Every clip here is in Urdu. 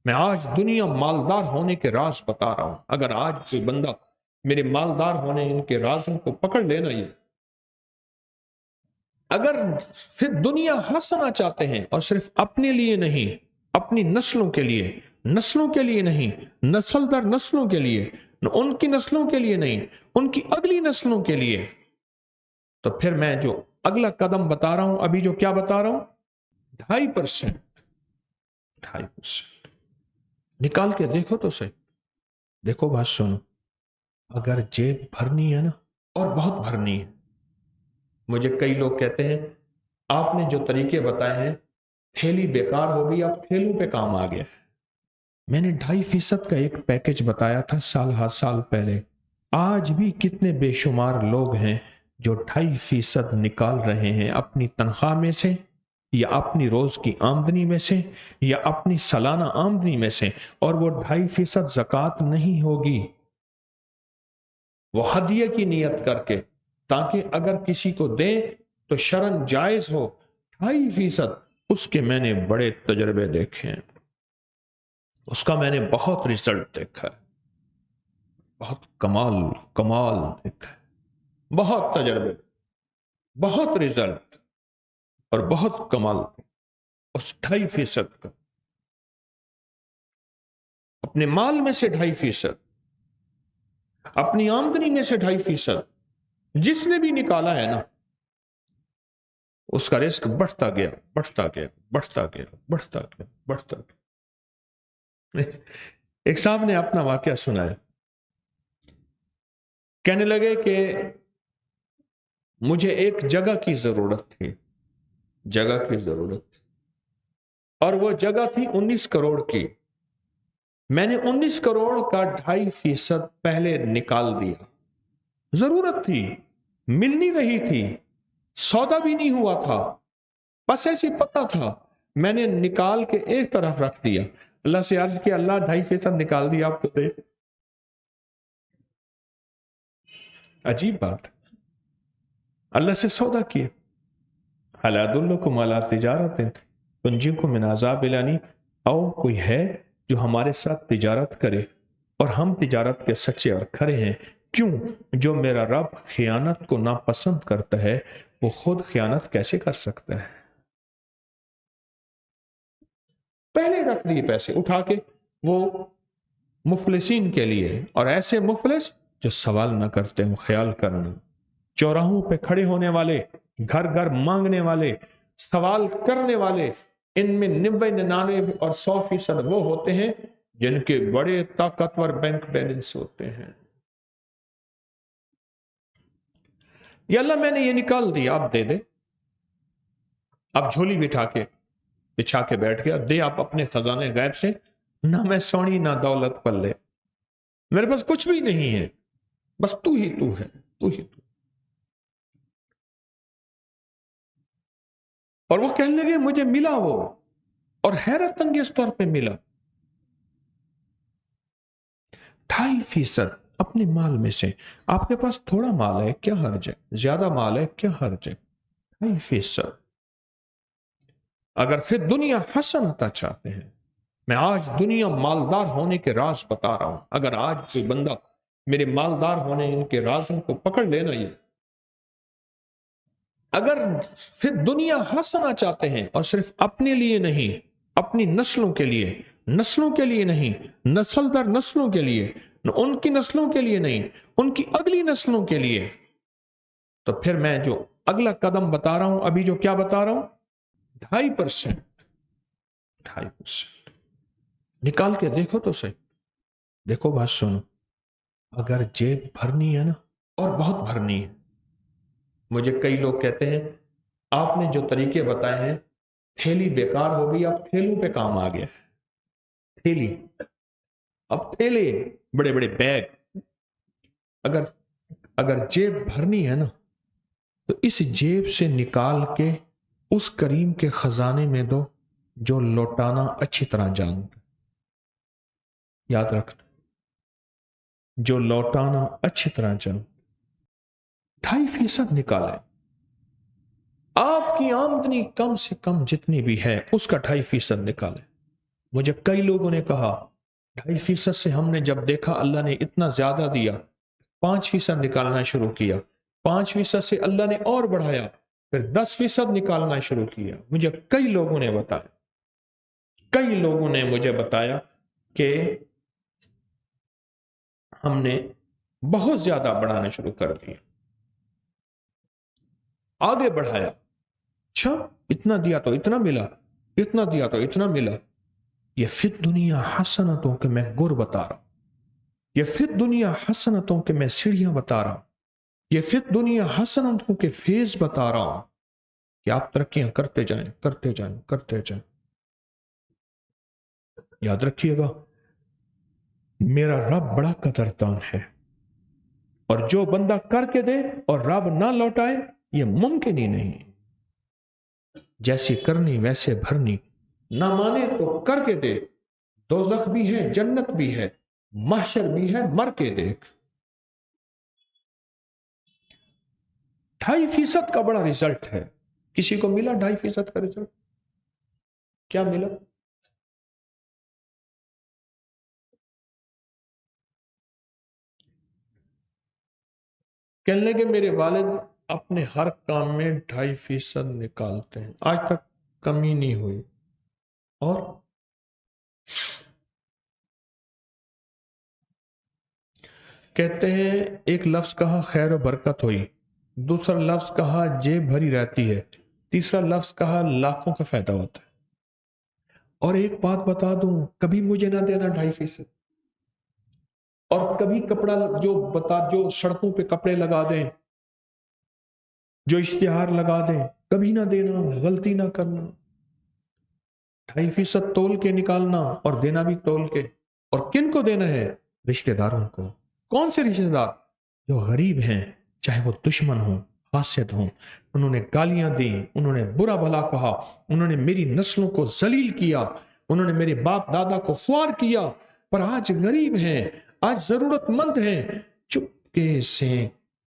میں آج دنیا مالدار ہونے کے راز بتا رہا ہوں. اگر آج کوئی بندہ میرے مالدار ہونے ان کے رازوں کو پکڑ لینا، یہ اگر پھر دنیا ہنسنا چاہتے ہیں اور صرف اپنے لیے نہیں، اپنی نسلوں کے لیے نہیں، نسل در نسلوں کے لیے، ان کی نسلوں کے لیے نہیں، ان کی اگلی نسلوں کے لیے، تو پھر میں جو اگلا قدم بتا رہا ہوں، ابھی جو کیا بتا رہا ہوں، 2.5% نکال کے دیکھو تو صحیح. دیکھو بات سنو، اگر جیب بھرنی ہے نا، اور بہت بھرنی ہے. مجھے کئی لوگ کہتے ہیں آپ نے جو طریقے بتائے ہیں تھیلی بیکار ہو گئی، اب تھیلوں پہ کام آ گیا. میں نے 2.5% کا ایک پیکج بتایا تھا سال پہلے. آج بھی کتنے بے شمار لوگ ہیں جو 2.5% نکال رہے ہیں اپنی تنخواہ میں سے، یا اپنی روز کی آمدنی میں سے، یا اپنی سالانہ آمدنی میں سے، اور وہ 2.5% زکوٰۃ نہیں ہوگی، وہ ہدیے کی نیت کر کے، تاکہ اگر کسی کو دیں تو شرن جائز ہو. 2.5% اس کے میں نے بڑے تجربے دیکھے ہیں، اس کا میں نے بہت رزلٹ دیکھا ہے، بہت کمال دیکھا ہے، بہت تجربے، بہت رزلٹ اور بہت کمال. اس 2.5% کا اپنے مال میں سے 2.5%، اپنی آمدنی میں سے 2.5%، جس نے بھی نکالا ہے نا، اس کا رزق بڑھتا گیا، بڑھتا گیا، بڑھتا گیا، بڑھتا گیا، بڑھتا گیا. ایک صاحب نے اپنا واقعہ سنایا، کہنے لگے کہ مجھے ایک جگہ کی ضرورت تھی، اور وہ جگہ تھی 19 کروڑ کی. میں نے 19 کروڑ کا 2.5% پہلے نکال دیا. ضرورت تھی، مل نہیں رہی تھی، سودا بھی نہیں ہوا تھا، بس ایسی پتہ تھا. میں نے نکال کے ایک طرف رکھ دیا. اللہ سے عرض کیا، اللہ 2.5% نکال دیا آپ تو دے. عجیب بات، اللہ سے سودا کیا. هل ادلکم علی تجارت تنجیکم من عذاب الیم، او کوئی ہے جو ہمارے ساتھ تجارت کرے اور ہم تجارت کے سچے اور کھرے ہیں. کیوں؟ جو میرا رب خیانت کو ناپسند کرتا ہے، وہ خود خیانت کیسے کر سکتا ہے؟ پہلے رکھ دیے پیسے اٹھا کے وہ مفلسین کے لیے، اور ایسے مفلس جو سوال نہ کرتے ہوں. خیال کرنا، چوراہوں پہ کھڑے ہونے والے، گھر گھر مانگنے والے، سوال کرنے والے، ان میں 90 99 اور 100% وہ ہوتے ہیں جن کے بڑے طاقتور بینک بیلنس ہوتے ہیں. یا اللہ میں نے یہ نکال دیا، آپ دے دے. اب جھولی بچھا کے بیٹھ گیا، دے آپ اپنے خزانے غیب سے. نہ میں سونی نہ دولت پلے، میرے پاس کچھ بھی نہیں ہے، بس تو ہی تو ہے، تو ہی تو. اور وہ کہنے لگے مجھے ملا وہ، اور حیرت انگیز طور پہ ملا 2.5% اپنے مال میں سے. آپ کے پاس تھوڑا مال ہے کیا حرج ہے، زیادہ مال ہے کیا حرج ہے. 2.5%. اگر پھر دنیا حسنتا چاہتے ہیں، میں آج دنیا مالدار ہونے کے راز بتا رہا ہوں. اگر آج کوئی بندہ میرے مالدار ہونے ان کے رازوں کو پکڑ لینا، یہ اگر پھر دنیا ہنسنا چاہتے ہیں اور صرف اپنے لیے نہیں، اپنی نسلوں کے لیے نہیں، نسل در نسلوں کے لیے، ان کی نسلوں کے لیے نہیں، ان کی اگلی نسلوں کے لیے، تو پھر میں جو اگلا قدم بتا رہا ہوں، ابھی جو کیا بتا رہا ہوں، 2.5% نکال کے دیکھو تو صحیح. دیکھو بات سنو، اگر جیب بھرنی ہے نا، اور بہت بھرنی ہے. مجھے کئی لوگ کہتے ہیں آپ نے جو طریقے بتائے ہیں تھیلی بیکار ہو گئی، اب تھیلوں پہ کام آ گیا. تھیلی، اب تھیلے، بڑے بڑے بیگ. اگر جیب بھرنی ہے نا، تو اس جیب سے نکال کے اس کریم کے خزانے میں دو جو لوٹانا اچھی طرح جانتا. یاد رکھنا، جو لوٹانا اچھی طرح جانتا. 2.5% نکالے. آپ کی آمدنی کم سے کم جتنی بھی ہے اس کا 2.5% نکالے. مجھے کئی لوگوں نے کہا 2.5% سے ہم نے جب دیکھا اللہ نے اتنا زیادہ دیا 5% نکالنا شروع کیا، 5% سے اللہ نے اور بڑھایا، پھر 10% نکالنا شروع کیا۔ مجھے کئی لوگوں نے بتایا، کئی لوگوں نے مجھے بتایا کہ ہم نے بہت زیادہ بڑھانا شروع کر دیا، آگے بڑھایا، اچھا اتنا دیا تو اتنا ملا، اتنا دیا تو اتنا ملا۔ یہ فی دنیا حسنتوں کے میں گر بتا رہا ہوں، یہ فی دنیا حسنتوں کے میں سیڑھیاں بتا رہا ہوں، یہ فی دنیا حسنتوں کے فیض بتا رہا ہوں کہ آپ ترقیاں کرتے جائیں کرتے جائیں کرتے جائیں۔ یاد رکھیے گا میرا رب بڑا قدردان ہے، اور جو بندہ کر کے دے اور رب نہ لوٹائے یہ ممکن ہی نہیں۔ جیسی کرنی ویسے بھرنی، نہ مانے تو کر کے دے، دوزخ بھی ہے جنت بھی ہے، محشر بھی ہے مر کے دیکھ۔ 2.5% کا بڑا ریزلٹ ہے۔ کسی کو ملا 2.5% کا ریزلٹ؟ کیا ملا؟ کہنے لگے میرے والد اپنے ہر کام میں 2.5% نکالتے ہیں، آج تک کمی نہیں ہوئی۔ اور کہتے ہیں ایک لفظ کہا خیر و برکت ہوئی، دوسرا لفظ کہا جیب بھری رہتی ہے، تیسرا لفظ کہا لاکھوں کا فائدہ ہوتا ہے۔ اور ایک بات بتا دوں، کبھی مجھے نہ دینا 2.5%، اور کبھی کپڑا جو سڑکوں پہ کپڑے لگا دیں، جو اشتہار لگا دیں، کبھی نہ دینا، غلطی نہ کرنا۔ 2.5% تول کے نکالنا اور دینا بھی تول کے۔ اور کن کو دینا ہے؟ رشتہ داروں کو۔ کون سے رشتہ دار؟ جو غریب ہیں، چاہے وہ دشمن ہوں، حاسد ہوں، انہوں نے گالیاں دی، انہوں نے برا بھلا کہا، انہوں نے میری نسلوں کو ذلیل کیا، انہوں نے میرے باپ دادا کو خوار کیا، پر آج غریب ہیں، آج ضرورت مند ہیں، چپکے سے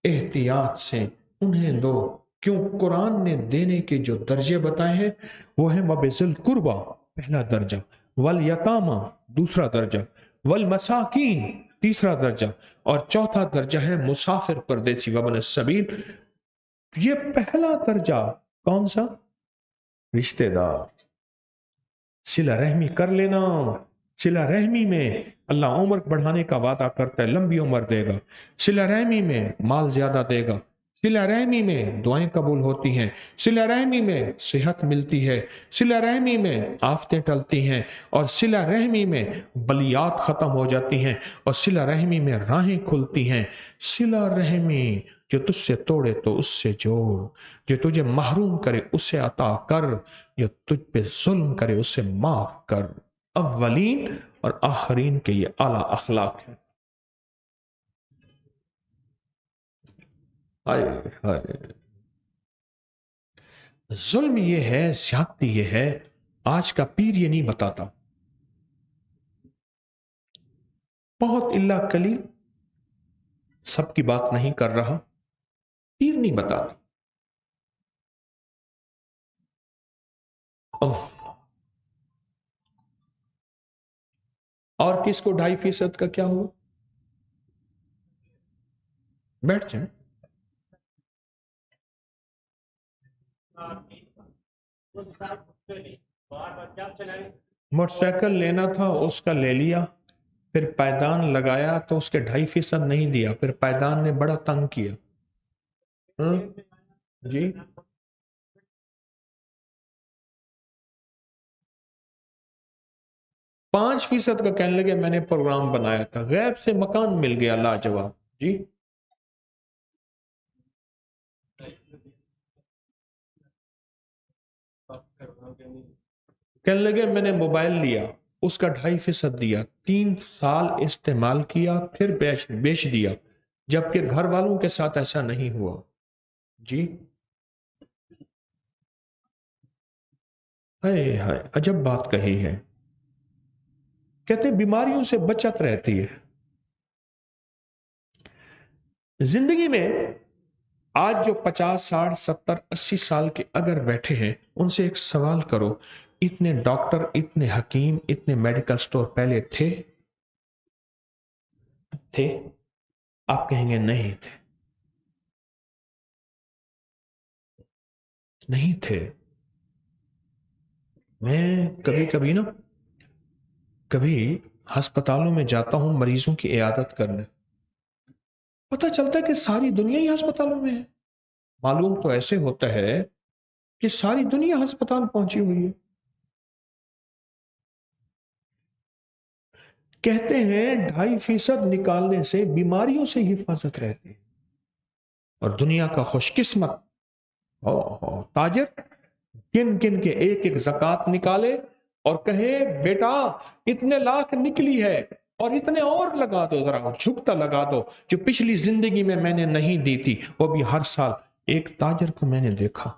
احتیاط سے انہیں دو۔ کیوں؟ قرآن نے دینے کے جو درجے بتائے ہیں وہ ہیں وَبِذِل قُرْبَى پہلا درجہ، وَالْيَتَامَى دوسرا درجہ، وَالْمَسَاكِينَ تیسرا درجہ، اور چوتھا درجہ ہے مسافر پردیسی وابن السبیل۔ یہ پہلا درجہ کون سا؟ رشتہ دار۔ صلہ رحمی کر لینا۔ صلہ رحمی میں اللہ عمر بڑھانے کا وعدہ کرتا ہے، لمبی عمر دے گا، صلہ رحمی میں مال زیادہ دے گا، صلہ رحمی میں دعائیں قبول ہوتی ہیں، صلہ رحمی میں صحت ملتی ہے، صلہ رحمی میں آفتیں ٹلتی ہیں، اور صلہ رحمی میں بلیات ختم ہو جاتی ہیں، اور صلہ رحمی میں راہیں کھلتی ہیں۔ صلہ رحمی جو تجھ سے توڑے تو اس سے جوڑ، جو تجھے محروم کرے اسے عطا کر، جو تجھ پہ ظلم کرے اسے معاف کر۔ اولین اور آخرین کے یہ اعلیٰ اخلاق ہیں۔ ظلم یہ ہے، زیادتی یہ ہے، آج کا پیر یہ نہیں بتاتا، بہت اللہ کلی سب کی بات نہیں کر رہا، پیر نہیں بتاتا۔ اور کس کو 2.5% کا کیا ہوا؟ بیٹھ جائیں۔ موٹر سائیکل لینا تھا، اس کا لے لیا، پھر پائیدان لگایا تو اس کے 2.5% نہیں دیا، پھر پائیدان نے بڑا تنگ کیا۔ جی 5% کا کہنے لگے میں نے پروگرام بنایا تھا، غیب سے مکان مل گیا لاجواب۔ جی کہنے لگے میں نے موبائل لیا، اس کا 2.5% دیا، 3 سال استعمال کیا، پھر بیچ دیا، جبکہ گھر والوں کے ساتھ ایسا نہیں ہوا۔ جی ہائے عجب بات کہی ہے۔ کہتے ہیں بیماریوں سے بچت رہتی ہے زندگی میں۔ آج جو 50 60 70 80 سال کے اگر بیٹھے ہیں ان سے ایک سوال کرو اتنے ڈاکٹر، اتنے حکیم، اتنے میڈیکل سٹور پہلے تھے؟ آپ کہیں گے نہیں تھے، نہیں تھے۔ میں کبھی ہسپتالوں میں جاتا ہوں مریضوں کی عیادت کرنے، پتہ چلتا ہے کہ ساری دنیا ہی ہسپتالوں میں ہے۔ معلوم تو ایسے ہوتا ہے کہ ساری دنیا ہسپتال پہنچی ہوئی ہے۔ کہتے ہیں 2.5% نکالنے سے بیماریوں سے حفاظت رہتی ہے، اور دنیا کا خوش قسمت تاجر گن گن کے ایک ایک زکات نکالے اور کہے بیٹا اتنے لاکھ نکلی ہے اور اتنے اور لگا دو، ذرا جھکتا لگا دو جو پچھلی زندگی میں نے نہیں دی تھی وہ بھی ہر سال۔ ایک تاجر کو میں نے دیکھا،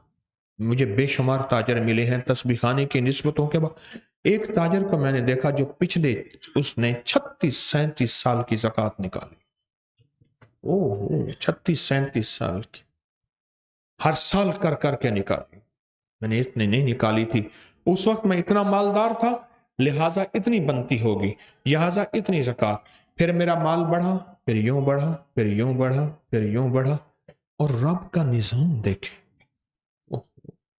مجھے بے شمار تاجر ملے ہیں تسبیح خانے کی نسبتوں کے بعد، ایک تاجر کو میں نے دیکھا جو پچھلے اس نے 36-37 سال کی زکات نکالی۔ 36-37 سال کی، ہر سال کر کر کے نکالی۔ میں نے اتنی نہیں نکالی تھی اس وقت، میں اتنا مالدار تھا لہٰذا اتنی بنتی ہوگی، لہٰذا اتنی زکات۔ پھر میرا مال بڑھا، پھر یوں بڑھا، پھر یوں بڑھا، پھر یوں بڑھا، اور رب کا نظام دیکھے،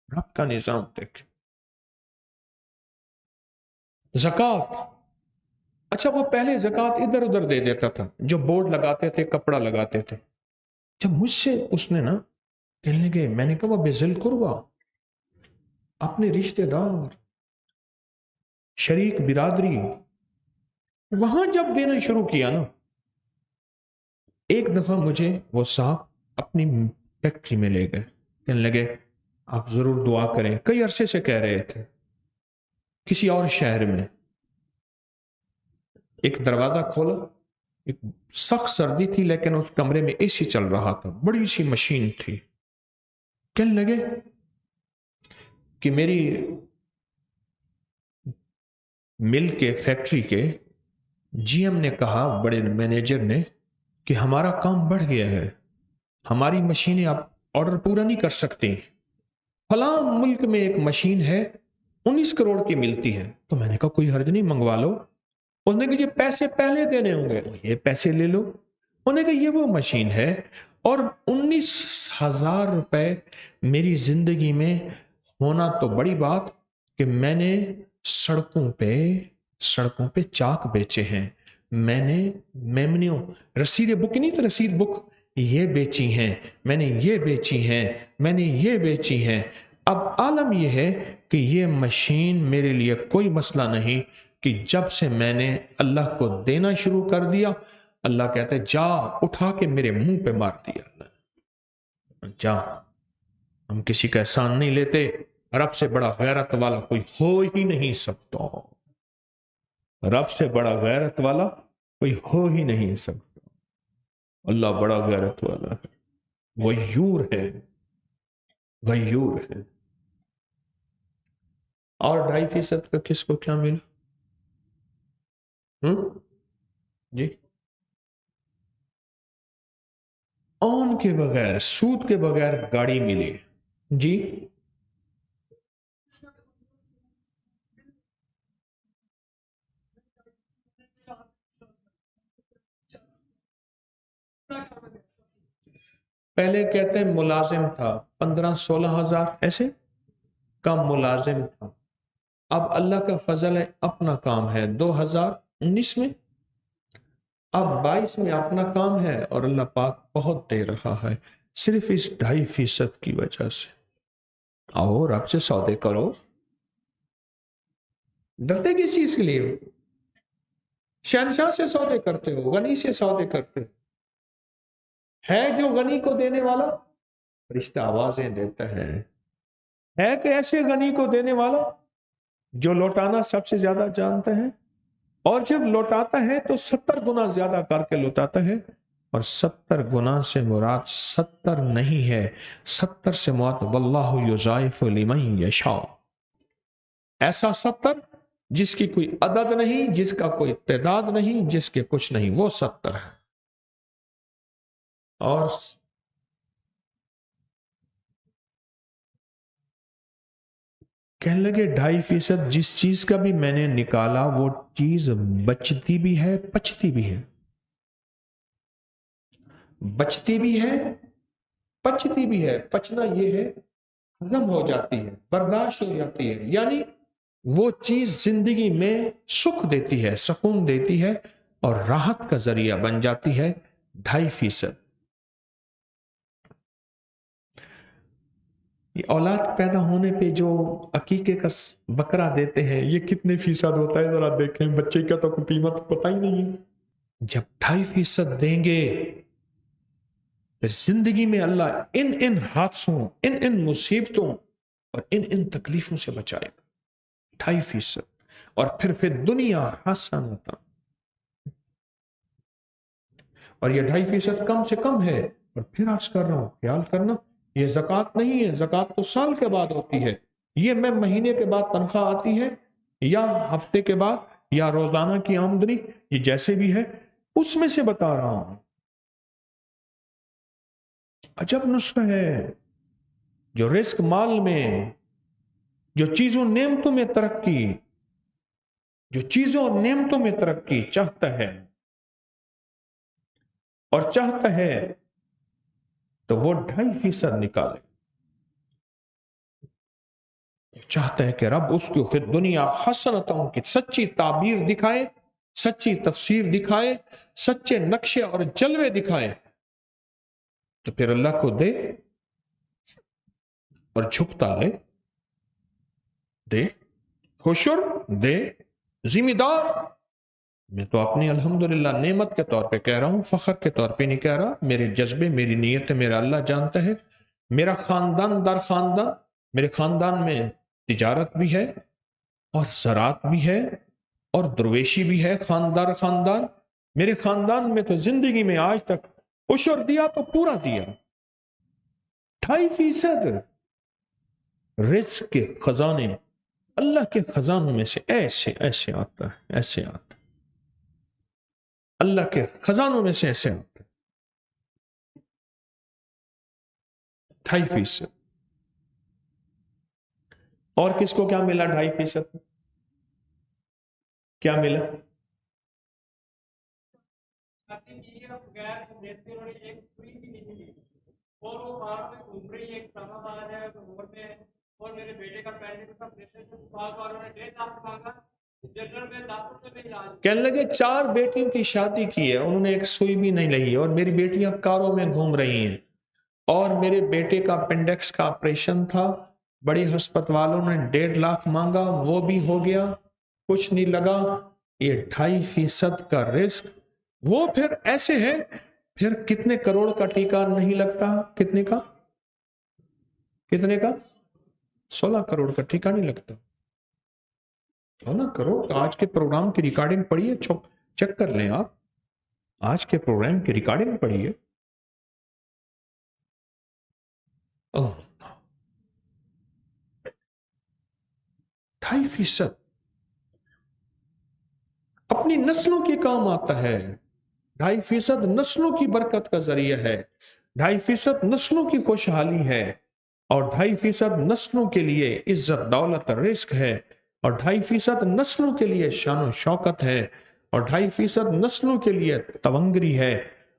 رب کا نظام دیکھے۔ زکات، اچھا وہ پہلے زکات ادھر ادھر دے دیتا تھا، جو بورڈ لگاتے تھے، کپڑا لگاتے تھے۔ جب مجھ سے اس نے کہنے لگے، میں نے کہا وہ بذل قربا، اپنے رشتہ دار، شریک برادری، وہاں جب دینا شروع کیا ایک دفعہ مجھے وہ صاحب اپنی فیکٹری میں لے گئے، کہنے لگے آپ ضرور دعا کریں، کئی عرصے سے کہہ رہے تھے، کسی اور شہر میں۔ ایک دروازہ کھولا، ایک سخت سردی تھی لیکن اس کمرے میں اے سی چل رہا تھا، بڑی سی مشین تھی۔ کہنے لگے کہ میری مل کے فیکٹری کے جی ایم نے کہا، بڑے مینیجر نے، کہ ہمارا کام بڑھ گیا ہے، ہماری مشینیں آپ آرڈر پورا نہیں کر سکتی، فلاں ملک میں ایک مشین ہے 19 کروڑ کی ملتی ہے۔ تو میں نے کہا کوئی حرج نہیں، منگوا لو۔ انہوں نے کہا یہ پیسے پہلے دینے ہوں گے، یہ پیسے لے لو۔ انہوں نے کہا یہ وہ مشین ہے، اور 19,000 روپے میری زندگی میں ہونا تو بڑی بات کہ میں نے سڑکوں پہ چاک بیچے ہیں، میں نے میمنیوں، رسید بک نہیں تو رسید بک یہ بیچی ہیں، میں نے یہ بیچی ہیں، میں نے یہ بیچی ہیں۔ اب عالم یہ ہے کہ یہ مشین میرے لیے کوئی مسئلہ نہیں، کہ جب سے میں نے اللہ کو دینا شروع کر دیا، اللہ کہتا ہے جا اٹھا کے میرے منہ پہ مار دیا، جا۔ ہم کسی کا احسان نہیں لیتے، رب سے بڑا غیرت والا کوئی ہو ہی نہیں سکتا، رب سے بڑا غیرت والا کوئی ہو ہی نہیں سکتا۔ اللہ بڑا غیرت والا ہے، غیور ہے، غیور ہے۔ اور 2.5% کا کس کو کیا ملا؟ جی، اون کے بغیر، سود کے بغیر گاڑی ملی۔ جی، پہلے کہتے ہیں ملازم تھا 15-16 ہزار، ایسے کم ملازم تھا۔ اب اللہ کا فضل ہے، اپنا کام ہے 2019 میں، اب 22 میں اپنا کام ہے، اور اللہ پاک بہت دے رہا ہے، صرف اس 2.5% کی وجہ سے۔ آؤ رب سے سودے کرو، ڈرتے کس چیز کے لیے؟ شہنشاہ سے سودے کرتے ہو، غنی سے سودے کرتے ہو، ہے جو غنی کو دینے والا، فرشتہ آوازیں دیتا ہے کہ ایسے غنی کو دینے والا جو لوٹانا سب سے زیادہ جانتا ہے، اور جب لوٹاتا ہے تو 70 گنا زیادہ کر کے لوٹاتا ہے، اور 70 گنا سے مراد 70 نہیں ہے، 70 سے مراد واللہ یضاعف لمن یشاء، ایسا 70 جس کی کوئی عدد نہیں، جس کا کوئی تعداد نہیں، جس کے کچھ نہیں، وہ 70 ہے۔ اور کہنے لگے 2.5% جس چیز کا بھی میں نے نکالا وہ چیز بچتی بھی ہے پچتی بھی ہے، بچتی بھی ہے پچتی بھی ہے۔ پچنا یہ ہے ہضم ہو جاتی ہے، برداشت ہو جاتی ہے، یعنی وہ چیز زندگی میں سکھ دیتی ہے، سکون دیتی ہے اور راحت کا ذریعہ بن جاتی ہے 2.5%۔ یہ اولاد پیدا ہونے پہ جو عقیقے کا بکرا دیتے ہیں یہ کتنے فیصد ہوتا ہے ذرا دیکھیں، بچے کا تو قیمت پتہ ہی نہیں ہے۔ جب 2.5% دیں گے پھر زندگی میں اللہ ان حادثوں، ان مصیبتوں اور ان تکلیفوں سے بچائے گا۔ 2.5%، اور پھر دنیا حسنۃ، اور یہ 2.5% کم سے کم ہے۔ اور پھر عرض کر رہا ہوں، خیال کرنا یہ زکوٰۃ نہیں ہے، زکوٰۃ تو سال کے بعد ہوتی ہے، یہ میں مہینے کے بعد تنخواہ آتی ہے یا ہفتے کے بعد یا روزانہ کی آمدنی، یہ جیسے بھی ہے اس میں سے بتا رہا ہوں۔ عجب نسخہ ہے جو رزق مال میں، جو چیزوں نعمتوں میں ترقی، جو چیزوں اور نعمتوں میں ترقی چاہتا ہے اور چاہتا ہے تو وہ 2.5% نکالے، چاہتا ہے کہ رب اس کو پھر دنیا حسنتوں کی سچی تعبیر دکھائے، سچی تفسیر دکھائے، سچے نقشے اور جلوے دکھائے، تو پھر اللہ کو دے اور جھکتا لے، دے حشر دے، ذمہ دار۔ میں تو اپنی الحمدللہ نعمت کے طور پہ کہہ رہا ہوں، فخر کے طور پہ نہیں کہہ رہا، میرے جذبے، میری نیت میرا اللہ جانتا ہے۔ میرا خاندان در خاندان، میرے خاندان میں تجارت بھی ہے اور زراعت بھی ہے اور درویشی بھی ہے، خاندان خاندان۔ میرے خاندان میں تو زندگی میں آج تک عشر دیا تو پورا دیا۔ 2.5% رزق کے خزانے اللہ کے خزانوں میں سے ایسے ایسے آتا ہے، ایسے آتا ہے، اللہ کے خزانوں میں سے ایسے آتا ہے 2.5%۔ اور کس کو کیا ملا 2.5%؟ کیا ملا؟ کہنے لگے 4 بیٹیوں کی شادی کی ہے، انہوں نے ایک سوئی بھی نہیں لئی، اور میری بیٹیاں کاروں میں گھوم رہی ہیں، اور میرے بیٹے کا اپینڈکس کا آپریشن تھا، بڑی ہسپتالوں نے 1.5 لاکھ مانگا، وہ بھی ہو گیا، کچھ نہیں لگا۔ یہ 2.5% کا رزق وہ پھر ایسے ہے، پھر کتنے کروڑ کا ٹیکہ نہیں لگتا؟ کتنے کا 16 کروڑ کا ٹیکہ نہیں لگتا، 16 کروڑ۔ آج کے پروگرام کی ریکارڈنگ پڑھیے، چیک کر لیں آپ، آج کے پروگرام کی ریکارڈنگ پڑھیے۔ 2.5% اپنی نسلوں کے کام آتا ہے، 2.5% نسلوں کی برکت کا ذریعہ ہے، 2.5% نسلوں کی خوشحالی ہے، اور 2.5% نسلوں کے لیے عزت دولت رزق ہے، اور 2.5% نسلوں کے لیے شان و شوکت ہے، اور 2.5% نسلوں کے لیے تونگری ہے،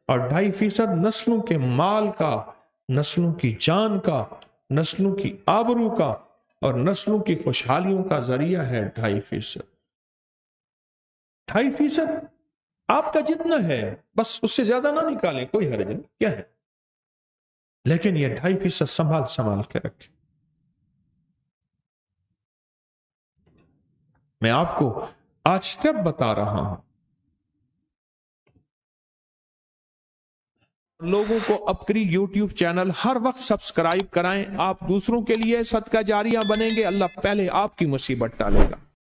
اور 2.5% نسلوں کے مال کا، نسلوں کی جان کا، نسلوں کی آبرو کا اور نسلوں کی خوشحالیوں کا ذریعہ ہے 2.5%۔ 2.5% آپ کا جتنا ہے بس اس سے زیادہ نہ نکالیں، کوئی حرج نہیں، کیا ہے، لیکن یہ 2.5% سنبھال کے رکھیں۔ میں آپ کو آج سٹیپ بتا رہا ہوں، لوگوں کو اپنی یوٹیوب چینل ہر وقت سبسکرائب کرائیں، آپ دوسروں کے لیے صدقہ جاریہ بنیں گے، اللہ پہلے آپ کی مصیبت ٹالے گا۔